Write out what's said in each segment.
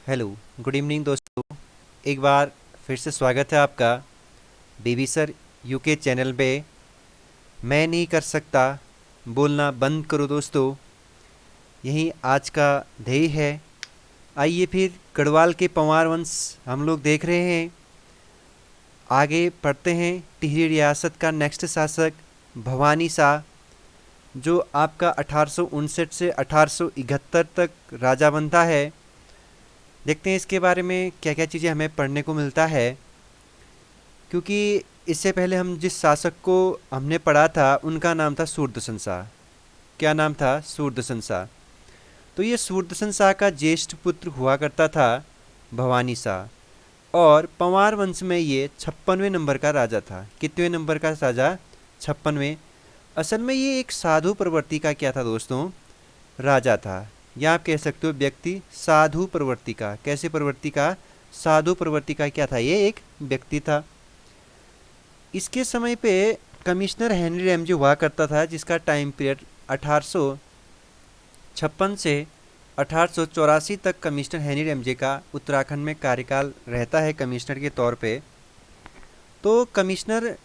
Hello, good evening दोस्तों। एक बार फिर से स्वागत है आपका बीबी सर यूके चैनल पे। मैं नहीं कर सकता, बोलना बंद करो दोस्तों, यही आज का ध्येय है। आइए फिर गढ़वाल के पंवार वंश हम लोग देख रहे हैं। आगे पढ़ते हैं। टिहरी रियासत का नेक्स्ट शासक भवानी शाह, जो आपका 1859 से 1871 तक राजा बनता है। देखते हैं इसके बारे में क्या क्या चीज़ें हमें पढ़ने को मिलता है, क्योंकि इससे पहले हम जिस शासक को हमने पढ़ा था उनका नाम था सूरदर्शन शाह। क्या नाम था? सूरदर्शन शाह। तो ये सूरदर्शन शाह का ज्येष्ठ पुत्र हुआ करता था भवानी शाह, और पंवार वंश में ये 56वें नंबर का राजा था। कितवें नंबर का राजा? 56वें। असल में ये एक साधु प्रवृत्ति का क्या था दोस्तों? राजा था, या आप कह सकते हो व्यक्ति साधु प्रवृत्ति का। कैसे प्रवृत्ति का? साधु प्रवृत्ति का क्या था? ये एक व्यक्ति था। इसके समय पे कमिश्नर हेनरी रैमजे हुआ करता था, जिसका टाइम पीरियड 1856 से 1884 तक कमिश्नर हेनरी रैमजे का उत्तराखंड में कार्यकाल रहता है कमिश्नर के तौर पे। तो कमिश्नर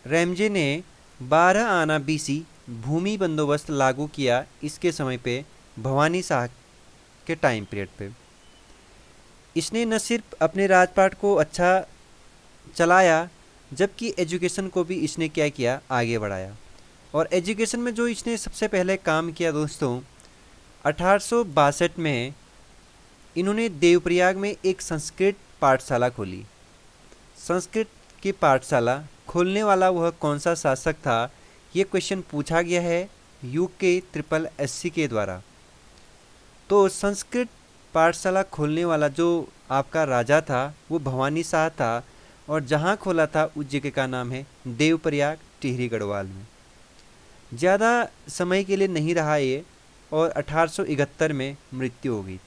रैमजे ने 12 आना बीसी भूमि बंदोबस्त लागू किया इसके समय पे, भवानी शाह के टाइम पीरियड पे। इसने न सिर्फ अपने राजपाट को अच्छा चलाया, जबकि एजुकेशन को भी इसने क्या किया? आगे बढ़ाया। और एजुकेशन में जो इसने सबसे पहले काम किया दोस्तों, 1862 में इन्होंने देवप्रयाग में एक संस्कृत पाठशाला खोली। संस्कृत की पाठशाला खोलने वाला वह कौन सा शासक था? ये क्वेश्चन पूछा गया है यूके ट्रिपल एससी के द्वारा। तो संस्कृत पाठशाला खोलने वाला जो आपका राजा था वो भवानी शाह था, और जहाँ खोला था उस जगह का नाम है देवप्रयाग, टिहरी गढ़वाल में। ज़्यादा समय के लिए नहीं रहा ये, और 1871 में मृत्यु हो गई।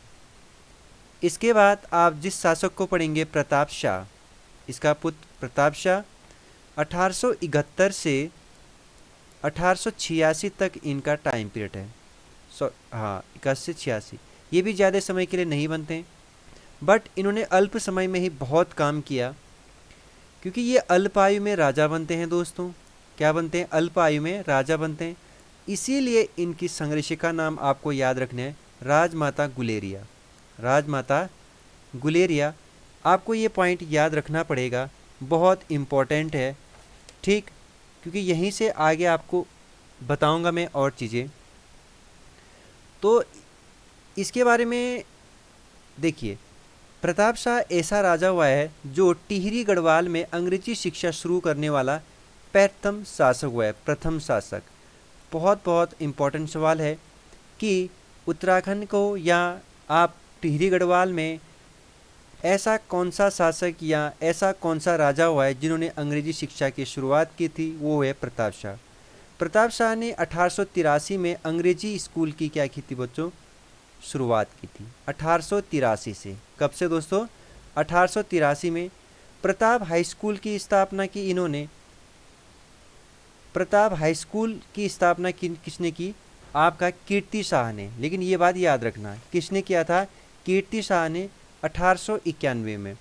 इसके बाद आप जिस शासक को पढ़ेंगे, प्रताप शाह, इसका पुत्र प्रताप शाह, 1871 से 1886 तक इनका टाइम पीरियड है। हाँ, 81 से 86। ये भी ज़्यादा समय के लिए नहीं बनते, बट इन्होंने अल्प समय में ही बहुत काम किया, क्योंकि ये अल्प आयु में राजा बनते हैं दोस्तों। क्या बनते हैं? अल्प आयु में राजा बनते हैं। इसीलिए इनकी संरक्षिका नाम आपको याद रखना है, राजमाता गुलेरिया। राजमाता गुलेरिया, आपको ये पॉइंट याद रखना पड़ेगा, बहुत इम्पोर्टेंट है, ठीक? क्योंकि यहीं से आगे आपको बताऊंगा मैं और चीज़ें। तो इसके बारे में देखिए, प्रताप शाह ऐसा राजा हुआ है जो टिहरी गढ़वाल में अंग्रेजी शिक्षा शुरू करने वाला प्रथम शासक हुआ है। प्रथम शासक। बहुत बहुत इम्पोर्टेंट सवाल है कि उत्तराखंड को या आप टिहरी गढ़वाल में ऐसा कौन सा शासक या ऐसा कौन सा राजा हुआ है जिन्होंने अंग्रेजी शिक्षा की शुरुआत की थी? वो है प्रताप शाह। प्रताप शाह ने 1883 में अंग्रेजी स्कूल की क्या की थी बच्चों? शुरुआत की थी 1883 से। कब से दोस्तों? 1883 में प्रताप हाई स्कूल की स्थापना की इन्होंने। प्रताप हाई स्कूल की स्थापना किसने की? आपका कीर्ति शाह ने। लेकिन ये बात याद रखना, किसने किया था? कीर्ति शाह ने 1891 में।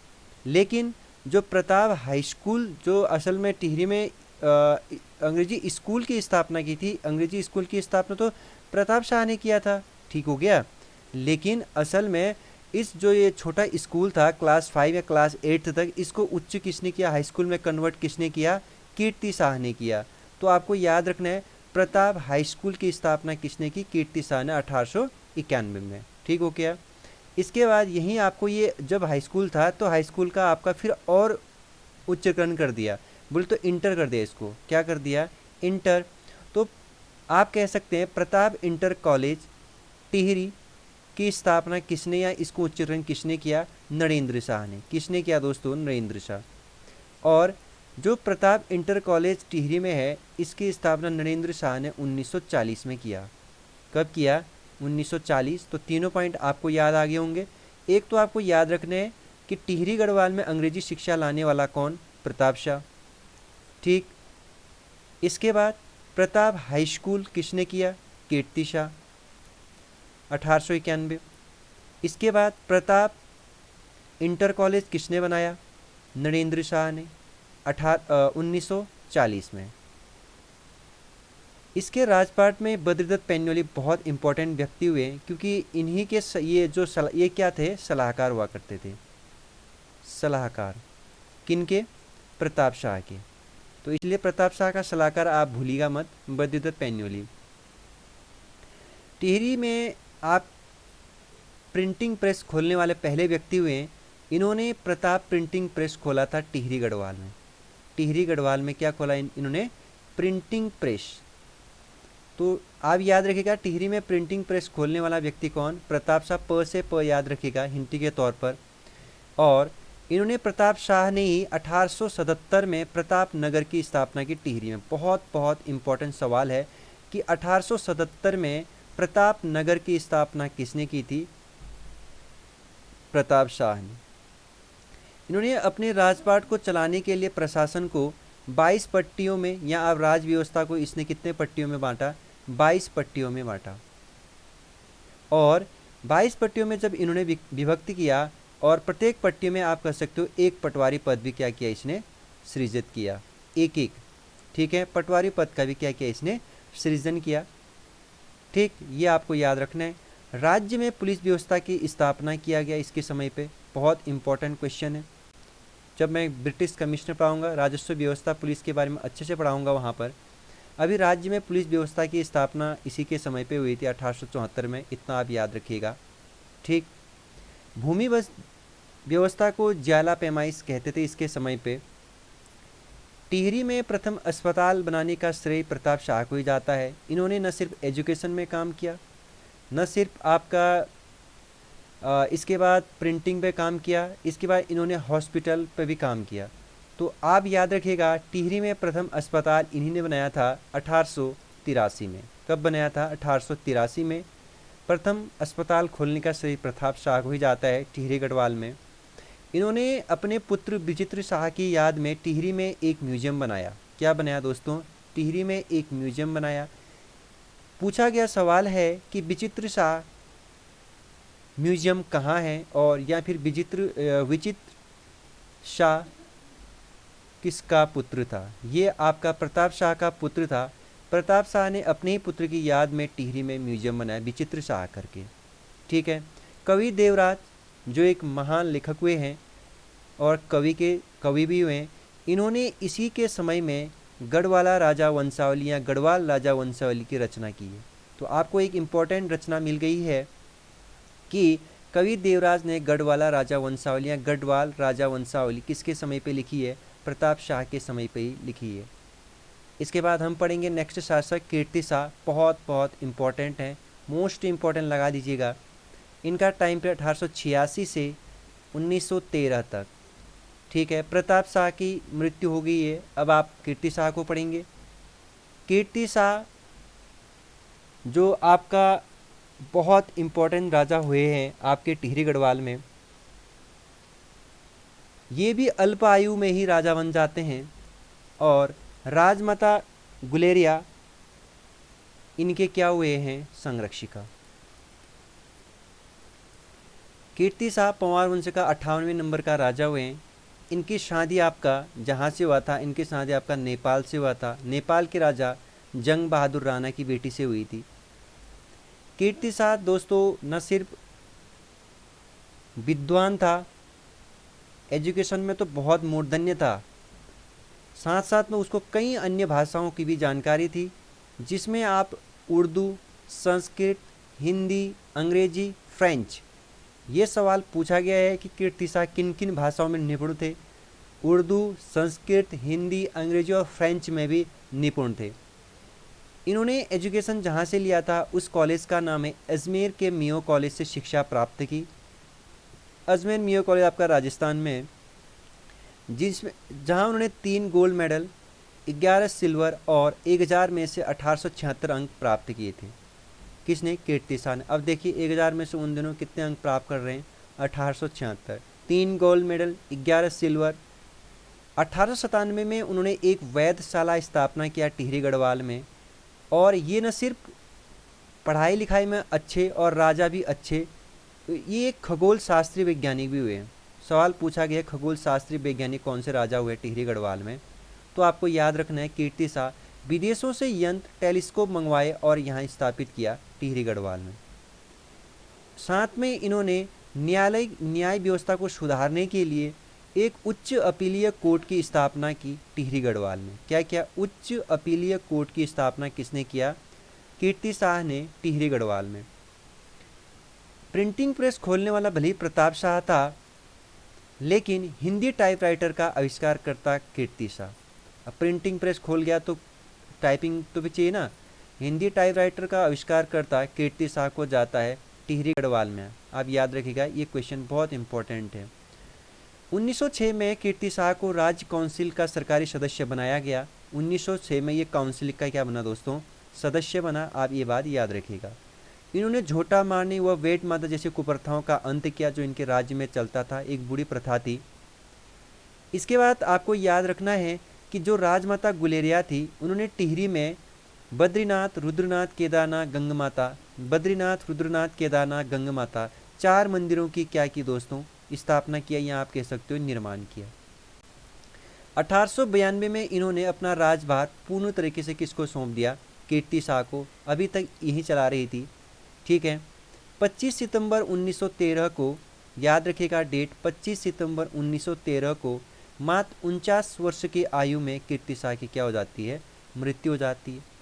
लेकिन जो प्रताप हाई स्कूल, जो असल में टिहरी में अंग्रेजी स्कूल की स्थापना की थी, अंग्रेजी स्कूल की स्थापना तो प्रताप शाह ने किया था, ठीक हो गया। लेकिन असल में इस जो ये छोटा स्कूल था क्लास 5 या क्लास 8 तक, इसको उच्च किसने किया? हाई स्कूल में कन्वर्ट किसने किया? कीर्ति शाह ने किया। तो आपको याद रखना है, प्रताप हाई स्कूल की स्थापना किसने की? कीर्ति शाह ने 1891 में, ठीक हो गया। इसके बाद यहीं आपको ये जब हाई स्कूल था तो हाई स्कूल का आपका फिर और उच्चकरण कर दिया, बोले तो इंटर कर दिया। इसको क्या कर दिया? इंटर। तो आप कह सकते हैं प्रताप इंटर कॉलेज टिहरी की स्थापना किसने या इसको उच्चकरण किसने किया? नरेंद्र शाह ने। किसने किया दोस्तों? नरेंद्र शाह। और जो प्रताप इंटर कॉलेज टिहरी में है, इसकी स्थापना नरेंद्र शाह ने 1940 में किया। कब किया? 1940। तो तीनों पॉइंट आपको याद आ गए होंगे। एक तो आपको याद रखने हैं कि टिहरी गढ़वाल में अंग्रेजी शिक्षा लाने वाला कौन? प्रताप शाह, ठीक। इसके बाद प्रताप हाई स्कूल किसने किया? कीर्ति शाह, 1891। इसके बाद प्रताप इंटर कॉलेज किसने बनाया? नरेंद्र शाह ने 1940 में। इसके राजपाट में बद्रीदत्त पैन्योली बहुत इंपॉर्टेंट व्यक्ति हुए, क्योंकि इन्हीं के ये क्या थे? सलाहकार हुआ करते थे। सलाहकार किनके? प्रताप शाह के। तो इसलिए प्रताप शाह का सलाहकार आप भूलिएगा मत, बद्रीदत्त पैन्योली। टिहरी में आप प्रिंटिंग प्रेस खोलने वाले पहले व्यक्ति हुए। इन्होंने प्रताप प्रिंटिंग प्रेस खोला था टिहरी गढ़वाल में। टिहरी गढ़वाल में क्या खोला इन्होंने? Printing press. तो आप याद रखिएगा, टिहरी में प्रिंटिंग प्रेस खोलने वाला व्यक्ति कौन? प्रताप शाह। प से प याद रखिएगा हिंटी के तौर पर। और इन्होंने प्रताप शाह ने ही 1877 में प्रताप नगर की स्थापना की टिहरी में। बहुत इंपॉर्टेंट सवाल है कि 1877 में प्रताप नगर की स्थापना किसने की थी? प्रताप शाह ने। इन्होंने अपने राजपाट को चलाने के लिए प्रशासन को 22 पट्टियों में, या अब राज व्यवस्था को इसने कितने पट्टियों में बांटा? 22 पट्टियों में बांटा। और 22 पट्टियों में जब इन्होंने विभक्त किया, और प्रत्येक पट्टी में आप कह सकते हो एक पटवारी पद भी क्या किया? इसने सृजित किया, एक। ठीक है, पटवारी पद का भी क्या किया? इसने सृजन किया। ठीक, ये आपको याद रखना है। राज्य में पुलिस व्यवस्था की स्थापना किया गया इसके समय पे। बहुत इंपॉर्टेंट क्वेश्चन है। जब मैं ब्रिटिश कमिश्नर पढ़ाऊंगा, राजस्व व्यवस्था पुलिस के बारे में अच्छे से पढ़ाऊंगा वहाँ पर। अभी राज्य में पुलिस व्यवस्था की स्थापना इसी के समय पे हुई थी, 1874 में। इतना आप याद रखिएगा। ठीक, भूमि व्यवस्था को ज्याला पैमाइश कहते थे इसके समय पे। टिहरी में प्रथम अस्पताल बनाने का श्रेय प्रताप शाह को ही जाता है। इन्होंने न सिर्फ एजुकेशन में काम किया, न सिर्फ आपका इसके बाद प्रिंटिंग पे काम किया, इसके बाद इन्होंने हॉस्पिटल पे भी काम किया। तो आप याद रखिएगा, टिहरी में प्रथम अस्पताल इन्हीं ने बनाया था 1883 में। कब बनाया था? 1883 में। प्रथम अस्पताल खोलने का श्रेय प्रताप शाह को ही जाता है टिहरी गढ़वाल में। इन्होंने अपने पुत्र विचित्र शाह की याद में टिहरी में एक म्यूजियम बनाया। क्या बनाया दोस्तों? टिहरी में एक म्यूजियम बनाया। पूछा गया सवाल है कि विचित्र शाह म्यूजियम कहाँ है, और या फिर विचित्र शाह किसका पुत्र था? ये आपका प्रताप शाह का पुत्र था। प्रताप शाह ने अपने ही पुत्र की याद में टिहरी में म्यूजियम बनाया, विचित्र शाह करके। ठीक है। कवि देवराज जो एक महान लेखक हुए हैं और कवि भी हुए हैं, इन्होंने इसी के समय में गढ़वाला राजा वंशावली या गढ़वाल राजा वंशावली की रचना की है। तो आपको एक इम्पॉर्टेंट रचना मिल गई है कि कवि देवराज ने गढ़वाला राजा वंशावली या गढ़वाल राजा वंशावली किसके समय पे लिखी है? प्रताप शाह के समय पे ही लिखी है। इसके बाद हम पढ़ेंगे नेक्स्ट शासक कीर्ति शाह। बहुत इम्पॉर्टेंट है, मोस्ट इम्पॉर्टेंट लगा दीजिएगा। इनका टाइम पीरियड 1886 से 1913 तक। ठीक है, प्रताप शाह की मृत्यु हो गई है। अब आप कीर्ति शाह को पढ़ेंगे। कीर्ति शाह जो आपका बहुत इम्पोर्टेंट राजा हुए हैं आपके टिहरी गढ़वाल में, ये भी अल्प आयु में ही राजा बन जाते हैं। और राजमाता गुलेरिया इनके क्या हुए हैं? संरक्षिका। कीर्ति शाह पंवार वंश का 58वें नंबर का राजा हुए हैं। इनकी शादी आपका जहाँ से हुआ था? इनकी शादी आपका नेपाल से हुआ था। नेपाल के राजा जंग बहादुर राणा की बेटी से हुई थी। कीर्ति शाह दोस्तों न सिर्फ विद्वान था, एजुकेशन में तो बहुत मूर्धन्य था, साथ साथ में उसको कई अन्य भाषाओं की भी जानकारी थी, जिसमें आप उर्दू, संस्कृत, हिंदी, अंग्रेजी, फ्रेंच। ये सवाल पूछा गया है कि कीर्ति शाह किन किन भाषाओं में निपुण थे? उर्दू, संस्कृत, हिंदी, अंग्रेजी और फ्रेंच में भी निपुण थे। इन्होंने एजुकेशन जहाँ से लिया था उस कॉलेज का नाम है अजमेर के मियो कॉलेज से शिक्षा प्राप्त की। अजमेर मियो कॉलेज आपका राजस्थान में है, जिसमें जहाँ उन्होंने 3 गोल्ड मेडल, 11 सिल्वर और 1000 में से 1876 अंक प्राप्त किए थे। किसने? कीर्ति शाह ने। अब देखिए 1000 में से उन दिनों कितने अंक प्राप्त कर रहे हैं? 1876। 3 गोल्ड मेडल, 11 सिल्वर। 1897 में उन्होंने एक वैधशाला स्थापना किया टिहरी गढ़वाल में। और ये न सिर्फ पढ़ाई लिखाई में अच्छे और राजा भी अच्छे, ये एक खगोल शास्त्री वैज्ञानिक भी हुए हैं। सवाल पूछा गया खगोल शास्त्री वैज्ञानिक कौन से राजा हुए टिहरी गढ़वाल में, तो आपको याद रखना है कीर्ति शाह विदेशों से यंत्र टेलीस्कोप मंगवाए और यहाँ स्थापित किया टिहरी गढ़वाल में। साथ में इन्होंने न्याय व्यवस्था को सुधारने के लिए एक उच्च अपीलीय कोर्ट की स्थापना की टिहरी गढ़वाल में। क्या क्या उच्च अपीलीय कोर्ट की स्थापना किसने किया? कीर्ति शाह ने टिहरी गढ़वाल में। प्रिंटिंग प्रेस खोलने वाला भले ही प्रताप शाह था, लेकिन हिंदी टाइपराइटर का आविष्कारकर्ता कीर्ति शाह। अब प्रिंटिंग प्रेस खोल गया तो टाइपिंग तो भी चाहिए ना। हिंदी टाइपराइटर का आविष्कारकर्ता कीर्ति शाह को जाता है टिहरी गढ़वाल में। आप याद रखिएगा, ये क्वेश्चन बहुत इंपॉर्टेंट है। 1906 में कीर्ति शाह को राज्य काउंसिल का सरकारी सदस्य बनाया गया। 1906 में ये काउंसिल का क्या बना दोस्तों? सदस्य बना। आप ये बात याद रखिएगा। इन्होंने झोटा मारने व वेट माता जैसी कुप्रथाओं का अंत किया जो इनके राज्य में चलता था, एक बुरी प्रथा थी। इसके बाद आपको याद रखना है कि जो राजमाता गुलेरिया थी, उन्होंने टिहरी में बद्रीनाथ, रुद्रनाथ, केदारनाथ, गंगमाता, बद्रीनाथ, रुद्रनाथ, केदारनाथ, गंगमाता 4 मंदिरों की क्या की दोस्तों? स्थापना किया, या आप कह सकते हो निर्माण किया। 1892 में इन्होंने अपना राजभार पूर्ण तरीके से किसको सौंप दिया? कीर्ति शाह को। अभी तक यही चला रही थी, ठीक है। 25 सितंबर 1913 को, याद रखिएगा डेट, 25 सितंबर 1913 को मात्र 49 वर्ष की आयु में कीर्ति शाह की क्या हो जाती है? मृत्यु हो जाती है।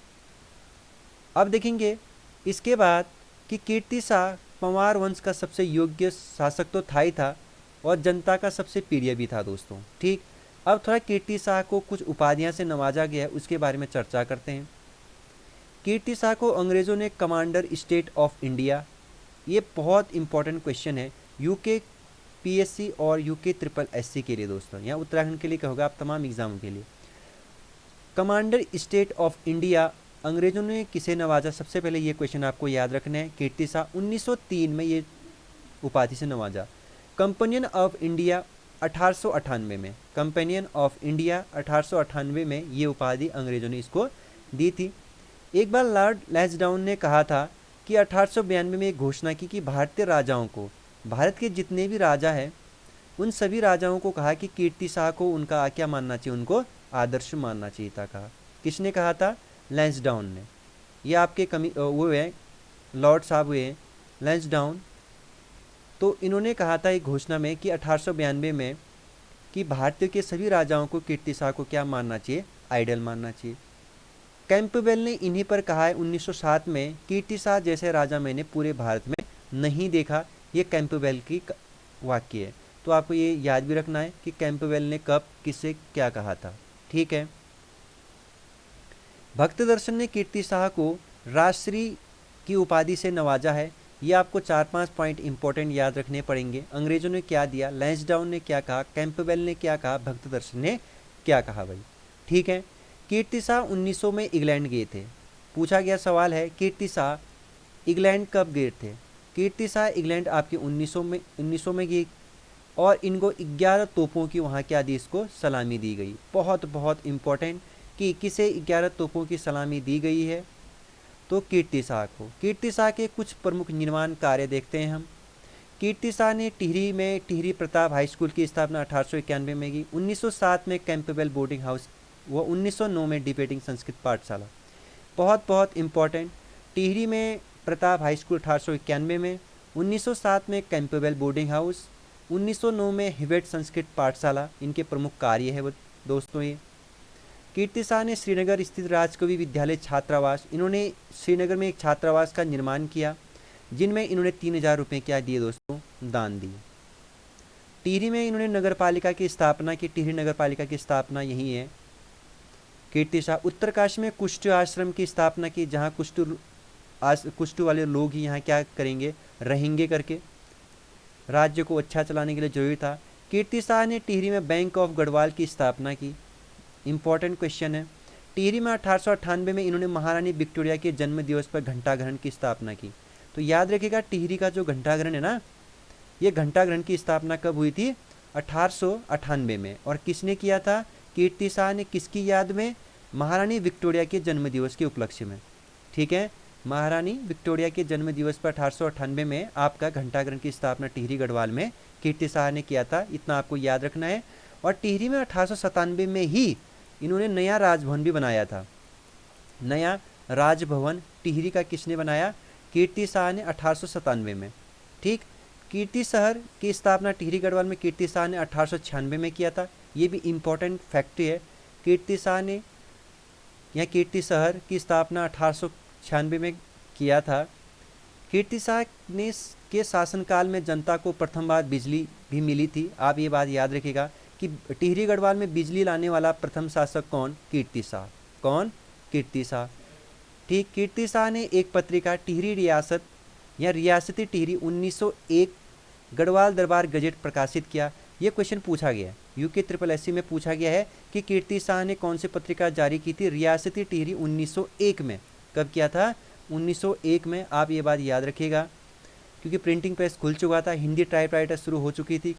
अब देखेंगे इसके बाद कि कीर्ति शाह पंवार वंश का सबसे योग्य शासक तो था ही था और जनता का सबसे प्रिय भी था दोस्तों, ठीक। अब थोड़ा कीर्ति शाह को कुछ उपाधियां से नवाजा गया है, उसके बारे में चर्चा करते हैं। कीर्ति शाह को अंग्रेज़ों ने कमांडर स्टेट ऑफ इंडिया, ये बहुत इंपॉर्टेंट क्वेश्चन है यूके पीएससी और यूके ट्रिपल एससी के लिए दोस्तों, यहाँ उत्तराखंड के लिए कहोगे आप तमाम एग्जामों के लिए। कमांडर स्टेट ऑफ इंडिया अंग्रेज़ों ने किसे नवाजा? सबसे पहले ये क्वेश्चन आपको याद रखना है। कीर्ति शाह 1903 में ये उपाधि से नवाजा। कंपेनियन ऑफ इंडिया 1898 में, कंपेनियन ऑफ इंडिया 1898 में ये उपाधि अंग्रेज़ों ने इसको दी थी। एक बार लॉर्ड लैंसडाउन ने कहा था कि 1892 में एक घोषणा की कि भारतीय राजाओं को, भारत के जितने भी राजा हैं उन सभी राजाओं को कहा कि कीर्ति शाह को उनका क्या मानना चाहिए? उनको आदर्श मानना चाहिए था। कहा, किसने कहा था? लैंसडाउन ने। ये आपके वो है लॉर्ड साहब हुए लैंसडाउन। तो इन्होंने कहा था एक घोषणा में कि 1892 में कि भारतीय के सभी राजाओं को कीर्ति शाह को क्या मानना चाहिए? आइडल मानना चाहिए। कैंपबेल ने इन्हीं पर कहा है 1907 में, कीर्ति शाह जैसे राजा मैंने पूरे भारत में नहीं देखा। ये कैंपबेल की वाक्य है, तो आपको ये याद भी रखना है कि कैंपबेल ने कब किससे क्या कहा था, ठीक है। भक्त दर्शन ने कीर्ति शाह को राजश्री की उपाधि से नवाजा है। ये आपको 4-5 पॉइंट इंपॉर्टेंट याद रखने पड़ेंगे। अंग्रेजों ने क्या दिया, लैंसडाउन ने क्या कहा, कैंपबेल ने क्या कहा, भक्त दर्शन ने क्या कहा भाई, ठीक है। कीर्ति शाह 1900 में इंग्लैंड गए थे। पूछा गया सवाल है कीर्ति शाह इंग्लैंड कब गए थे? कीर्ति शाह इंग्लैंड आपके 1900 में गए और इनको 11 तोपों की वहाँ क्या दी? इसको सलामी दी गई। बहुत बहुत इम्पोर्टेंट कि किसे 11 तोपों की सलामी दी गई है? तो कीर्ति शाह को। कीर्ति शाह के कुछ प्रमुख निर्माण कार्य देखते हैं हम। कीर्ति शाह ने टिहरी प्रताप हाई स्कूल की स्थापना 1891 में की। 1907 में कैंपबेल बोर्डिंग हाउस व 1909 में डिबेटिंग संस्कृत पाठशाला। बहुत बहुत इम्पॉर्टेंट, टिहरी में प्रताप हाई स्कूल 1891 में, 1907 में कैंपबेल बोर्डिंग हाउस, 1909 में हिवेट संस्कृत पाठशाला, इनके प्रमुख कार्य है वो दोस्तों। ये कीर्ति शाह ने श्रीनगर स्थित राजकवि विद्यालय छात्रावास, इन्होंने श्रीनगर में एक छात्रावास का निर्माण किया जिनमें इन्होंने 3000 रुपये क्या दिए दोस्तों? दान दिए। टिहरी में इन्होंने नगर पालिका की स्थापना की। टिहरी नगर पालिका की स्थापना यही है कीर्ति शाह। उत्तरकाशी में कुष्ठ आश्रम की स्थापना की, जहाँ कुष्ठ वाले लोग ही यहाँ क्या करेंगे? रहेंगे करके। राज्य को अच्छा चलाने के लिए जरूरी था। कीर्ति शाह ने टिहरी में बैंक ऑफ गढ़वाल की स्थापना की। इंपॉर्टेंट क्वेश्चन है। टिहरी में 1898 में इन्होंने महारानी विक्टोरिया के जन्म दिवस पर घंटाघरन की स्थापना की। तो याद रखिएगा टिहरी का जो घंटाघरन है ना, ये घंटाघरन की स्थापना कब हुई थी? 1898 में। और किसने किया था? कीर्ति शाह ने। किसकी याद में? महारानी विक्टोरिया के जन्म दिवस के उपलक्ष्य में, ठीक है। महारानी विक्टोरिया के जन्म दिवस पर 1898 में आपका घंटाघर की स्थापना टिहरी गढ़वाल में कीर्ति शाह ने किया था, इतना आपको याद रखना है। और टिहरी में 1897 में ही इन्होंने नया राजभवन भी बनाया था। नया राजभवन टिहरी का किसने बनाया? कीर्ति शाह ने 1897 में। ठीक, कीर्ति शहर की स्थापना टिहरी गढ़वाल में कीर्ति शाह ने 1896 में किया था। ये भी इम्पोर्टेंट फैक्ट है। कीर्ति शाह ने या कीर्ति शहर की स्थापना 1896 में किया था। कीर्ति शाह ने के शासनकाल में जनता को प्रथम बार बिजली भी मिली थी। आप ये बात याद रखिएगा कि टिहरी गढ़वाल में बिजली लाने वाला प्रथम शासक कौन? कीर्ति शाह। कौन? कीर्ति शाह। ठीक, कीर्ति शाह ने एक पत्रिका टिहरी रियासत या रियासती टिहरी 1901 गढ़वाल दरबार गजेट प्रकाशित किया। ये क्वेश्चन पूछा गया है, यूके SSSC में पूछा गया है कि कीर्ति शाह ने कौन सी पत्रिका जारी की थी? रियासती टिहरी 1901 में। कब किया था? 1901 में। आप ये बात याद रखिएगा, क्योंकि प्रिंटिंग प्रेस खुल चुका था, हिंदी टाइपराइटर शुरू हो चुकी थी।